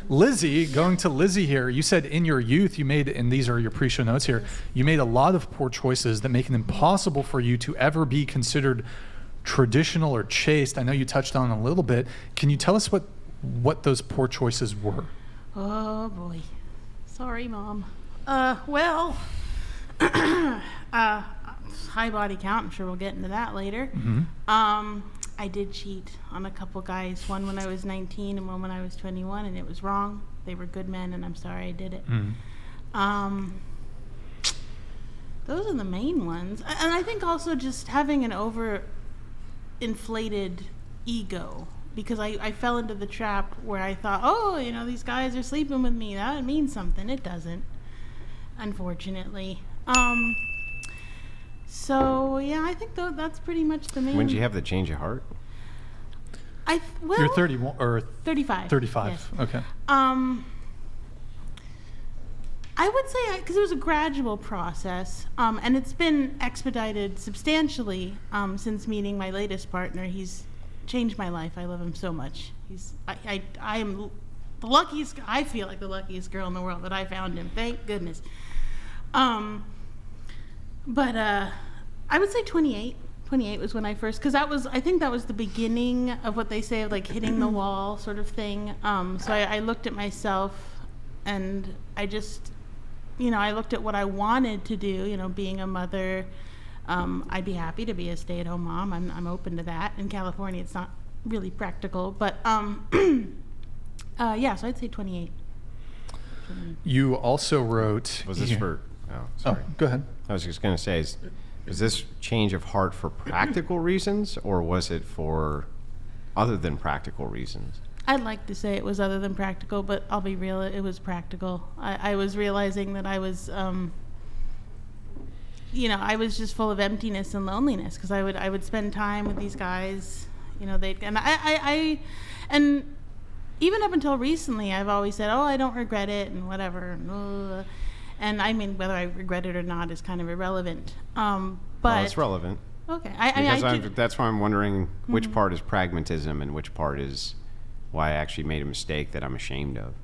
Lizzie, going to Lizzie here, you said in your youth you made, and these are your pre-show notes here, you made a lot of poor choices that make it impossible for you to ever be considered traditional or chaste. I know you touched on it a little bit. Can you tell us what those poor choices were? Oh boy. Sorry, Mom. Well, high body count. I'm sure we'll get into that later. Mm-hmm. I did cheat on a couple guys, one when I was 19 and one when I was 21, and it was wrong. They were good men, and I'm sorry I did it. Mm-hmm. Those are the main ones. And I think also just having an overinflated ego, because I fell into the trap where I thought, oh, these guys are sleeping with me. That means something. It doesn't, unfortunately. So, yeah, I think that's pretty much the main... When did you have the change of heart? You're 31 or... 35. 35, yes. Okay. I would say, because it was a gradual process, and it's been expedited substantially since meeting my latest partner. He's changed my life. I love him so much. I am the luckiest... I feel like the luckiest girl in the world that I found him. Thank goodness. But I would say 28. 28 was when I first, because I think that was the beginning of what they say of like hitting the wall sort of thing. So I looked at myself, and I just, I looked at what I wanted to do, being a mother. I'd be happy to be a stay-at-home mom. I'm open to that. In California, it's not really practical, but yeah, so I'd say 28. You also wrote... Was this for... Oh, sorry. Oh, go ahead. I was just going to say, is this change of heart for practical reasons, or was it for other than practical reasons? I'd like to say it was other than practical, but I'll be real, it was practical. I was realizing that I was, I was just full of emptiness and loneliness, because I would spend time with these guys, and even up until recently, I've always said, oh, I don't regret it and whatever. And I mean, whether I regret it or not is kind of irrelevant. But well, it's relevant. Okay. That's why I'm wondering which part is pragmatism and which part is why I actually made a mistake that I'm ashamed of.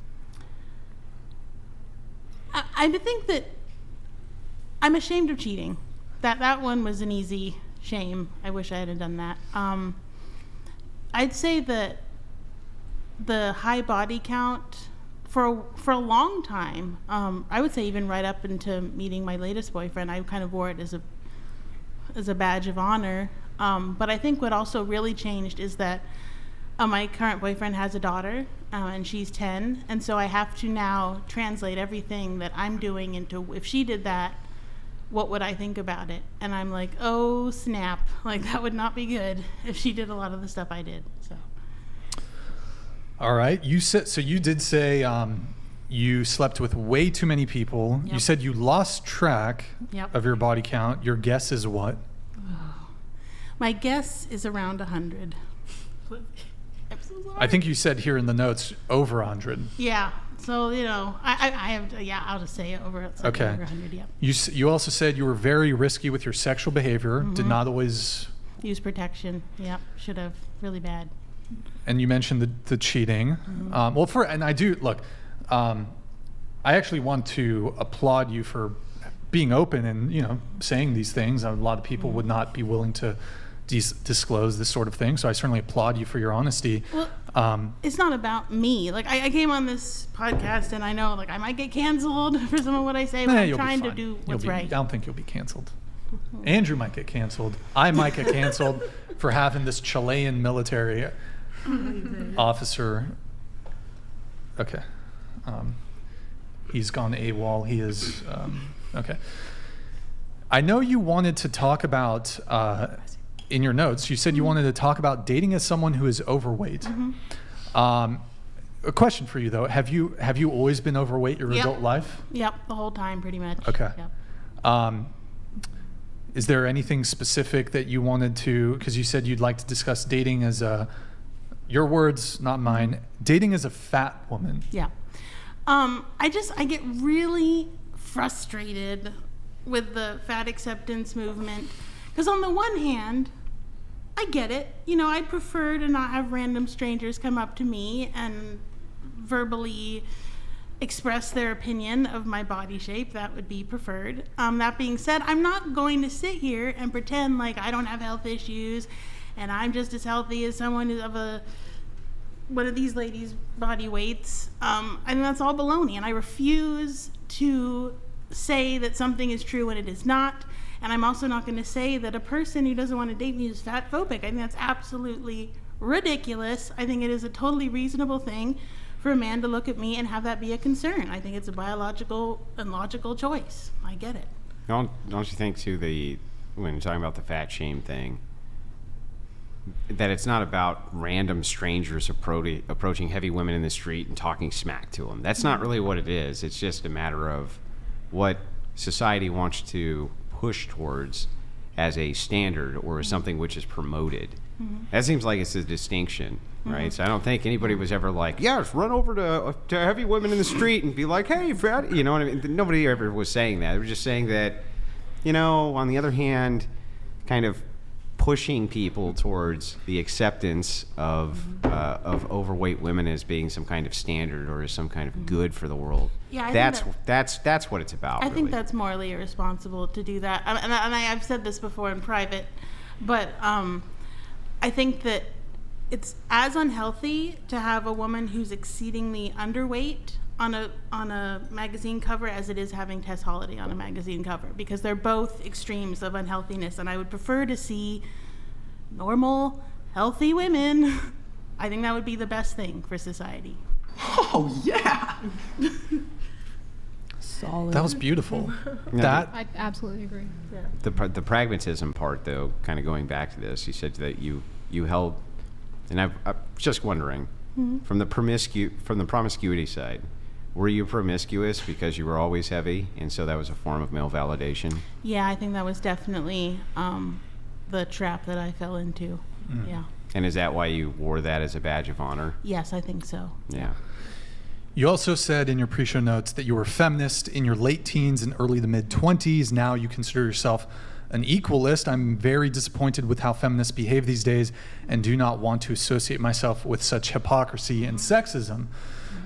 I think that I'm ashamed of cheating. That one was an easy shame. I wish I had done that. I'd say that the high body count... For a long time, I would say even right up into meeting my latest boyfriend, I kind of wore it as a badge of honor. But I think what also really changed is that my current boyfriend has a daughter, and she's 10, and so I have to now translate everything that I'm doing into, if she did that, what would I think about it? And I'm like, oh snap, like that would not be good if she did a lot of the stuff I did. So. All right. You did say you slept with way too many people. Yep. You said you lost track Yep. of your body count. Your guess is what? Oh. My guess is around 100. I'm so sorry. I think you said here in the notes over 100. Yeah. So, I have, I'll just say over, okay. Over 100, yeah. You also said you were very risky with your sexual behavior, did not always... Use protection. Yep. Should have. Really bad. And you mentioned the cheating. I actually want to applaud you for being open and saying these things. A lot of people would not be willing to disclose this sort of thing, so I certainly applaud you for your honesty. Well, it's not about me. Like I came on this podcast, and I know I might get canceled for some of what I say, but I'm trying to do what's right. I don't think you'll be canceled. Andrew might get canceled. I might get canceled for having this Chilean military officer. Okay. He's gone AWOL. He is... okay. I know you wanted to talk about... in your notes, you said you wanted to talk about dating as someone who is overweight. A question for you, though. Have you always been overweight your adult life? Yep, the whole time, pretty much. Okay. Yep. Is there anything specific that you wanted to... Because you said you'd like to discuss dating as a... Your words, not mine. Dating as a fat woman. Yeah. I get really frustrated with the fat acceptance movement. Because on the one hand, I get it. I prefer to not have random strangers come up to me and verbally express their opinion of my body shape. That would be preferred. That being said, I'm not going to sit here and pretend like I don't have health issues and I'm just as healthy as someone of one of these ladies' body weights. I think that's all baloney, and I refuse to say that something is true when it is not. And I'm also not going to say that a person who doesn't want to date me is fat phobic. I think that's absolutely ridiculous. I think it is a totally reasonable thing for a man to look at me and have that be a concern. I think it's a biological and logical choice. I get it. Don't you think, too, when you're talking about the fat shame thing, that it's not about random strangers approaching heavy women in the street and talking smack to them? That's not really what it is. It's just a matter of what society wants to push towards as a standard or as something which is promoted. That seems like it's a distinction, right? So I don't think anybody was ever like, yes, run over to heavy women in the street and be like, hey, fat, you know what I mean? Nobody ever was saying that. They were just saying that, on the other hand, kind of pushing people towards the acceptance of overweight women as being some kind of standard or as some kind of good for the world. Yeah, that's what it's about. I think that's morally irresponsible to do that. And I've said this before in private, but I think that it's as unhealthy to have a woman who's exceedingly underweight on a magazine cover as it is having Tess Holliday on a magazine cover, because they're both extremes of unhealthiness, and I would prefer to see normal, healthy women. I think that would be the best thing for society. Oh, yeah. Solid. That was beautiful. I absolutely agree. Yeah. The pragmatism part, though, kind of going back to this, you said that you held, and I'm just wondering, from the promiscuity side, were you promiscuous because you were always heavy, and so that was a form of male validation? Yeah, I think that was definitely the trap that I fell into. Yeah. And is that why you wore that as a badge of honor? Yes, I think so. Yeah. You also said in your pre-show notes that you were a feminist in your late teens and early to mid-20s. Now you consider yourself an equalist. I'm very disappointed with how feminists behave these days and do not want to associate myself with such hypocrisy and sexism.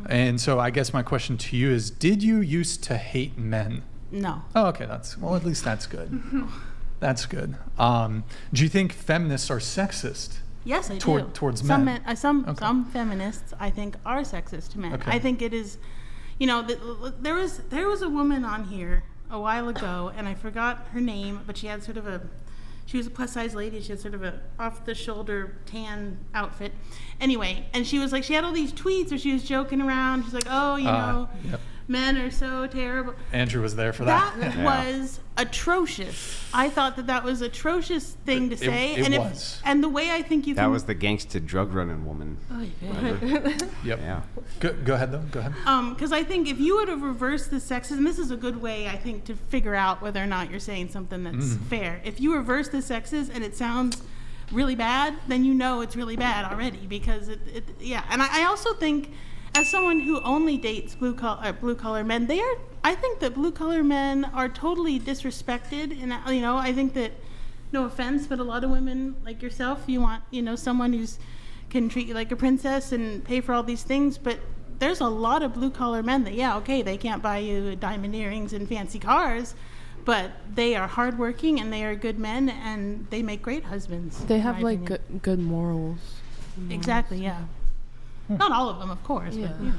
And so I guess my question to you is, did you used to hate men? No. Oh, okay. At least that's good. That's good. Do you think feminists are sexist? Yes, I do. Towards some men? Some feminists, I think, are sexist to men. Okay. I think it is, there was a woman on here a while ago, and I forgot her name, but she had she was a plus size lady. She had sort of a off the shoulder tan outfit. Anyway, and she was like, she had all these tweets where she was joking around. She's like, oh, Yep. men are so terrible. Andrew was there for that. That was atrocious. I thought that was atrocious thing to say. It was. And the way I think you That can... was the gangsta drug running woman. Yep. Yeah. Go ahead, though. Go ahead. Because I think if you would have reversed the sexism, this is a good way, I think, to figure out whether or not you're saying something that's fair. If you reverse the sexism and it sounds really bad, then you know it's really bad already, because yeah. And I also think, as someone who only dates blue collar men, I think that blue collar men are totally disrespected, and I think that, no offense, but a lot of women like yourself, you want someone who's can treat you like a princess and pay for all these things, but there's a lot of blue collar men that they can't buy you diamond earrings and fancy cars, but they are hardworking and they are good men and they make great husbands. They have like good morals. Exactly, yeah. Not all of them, of course, Yeah. but yeah.